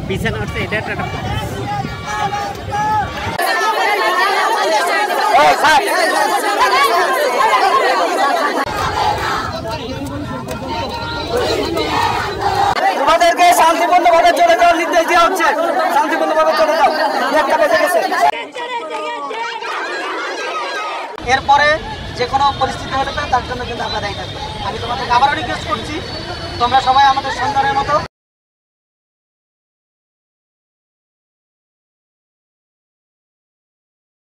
পিছনে হচ্ছে এটা একটা তোমাদেরকে শান্তিপূর্ণভাবে চলে যাওয়ার নির্দেশ দেওয়া হচ্ছে। শান্তিপূর্ণভাবে চলে যাও, একটা বেজে গেছে। এরপরে যে কোনো পরিস্থিতি হতে পারে, তার জন্য কিন্তু আমরা দায়ী থাকবো। আমি তোমাদেরকে আবারও রিকোয়েস্ট করছি, তোমরা সবাই আমাদের সংগ্রামের